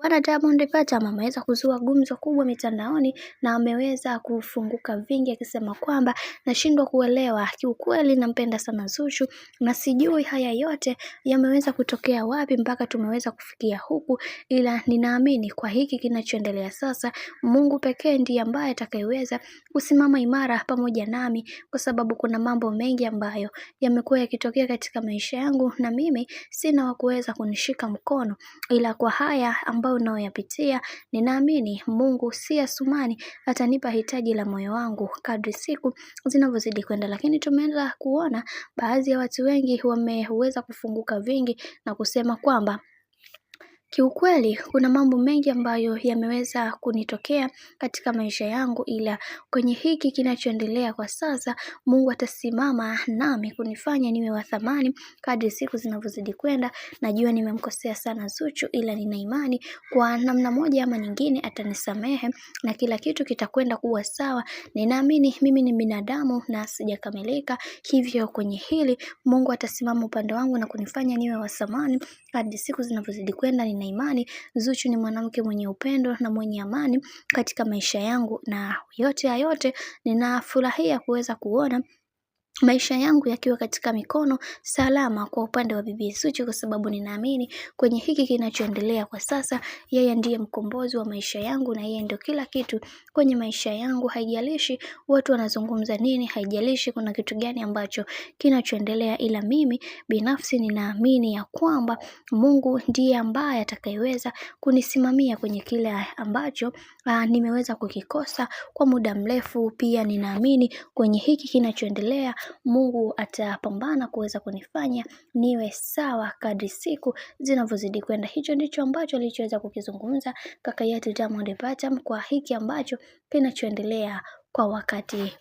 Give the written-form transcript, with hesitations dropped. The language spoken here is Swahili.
Bwana Diamond Platnumz ameweza kuzua gumzo kubwa mitandaoni na ameweza kufunguka vingi akisema kwamba nashindwa kuelewa, kiukweli nampenda sana Zuchu na sijui haya yote yameweza kutokea wapi mpaka tumeweza kufikia huku, ila ninaamini kwa hiki kinachoendelea sasa, Mungu pekee ndiye ambaye atakayeweza kusimama imara pamoja nami, kwa sababu kuna mambo mengi ambayo yamekuwa yakitokea katika maisha yangu na mimi sina wa kuweza kunishika mkono, ila kwa haya ambayo nayoyapitia ninaamini Mungu si Asumani atanipa hitaji la moyo wangu kadri siku zinavyozidi kwenda. Lakini tumeanza kuona baadhi ya watu wengi wameweza kufunguka vingi na kusema kwamba kiukweli kuna mambo mengi ambayo yameweza kunitokea katika maisha yangu, ila kwenye hiki kinachoendelea kwa sasa Mungu atasimama nami kunifanya niwe wa thamani kadri siku zinavyozidi kwenda. Najua nimemkosea sana Zuchu, ila nina imani kwa namna moja ama nyingine atanisamehe na kila kitu kitakwenda kuwa sawa. Ninaamini mimi ni binadamu na sijakamilika, hivyo kwenye hili Mungu atasimama upande wangu na kunifanya niwe wa thamani kadri siku zinavyozidi kwenda. Nina imani Zuchu ni mwanamke mwenye upendo na mwenye amani katika maisha yangu, na yote ya yote ninafurahia kuweza kuona maisha yangu yakiwa katika mikono salama kwa upande wa bibi Zuchu, kwa sababu ninaamini kwenye hiki kinachoendelea kwa sasa yeye ndiye mkombozi wa maisha yangu na yeye ndio kila kitu kwenye maisha yangu. Haijalishi watu wanazungumza nini, haijalishi kuna kitu gani ambacho kinachoendelea, ila mimi binafsi ninaamini ya kwamba Mungu ndiye ambaye atakayeweza kunisimamia kwenye kile ambacho nimeweza kukikosa kwa muda mrefu. Pia ninaamini kwenye hiki kinachoendelea Mungu atapambana kuweza kunifanya niwe sawa kadri siku zinavyozidi kwenda. Hicho ndicho ambacho alichoweza kukizungumza kaka yetu Diamond Platnumz kwa hiki ambacho kinachoendelea kwa wakati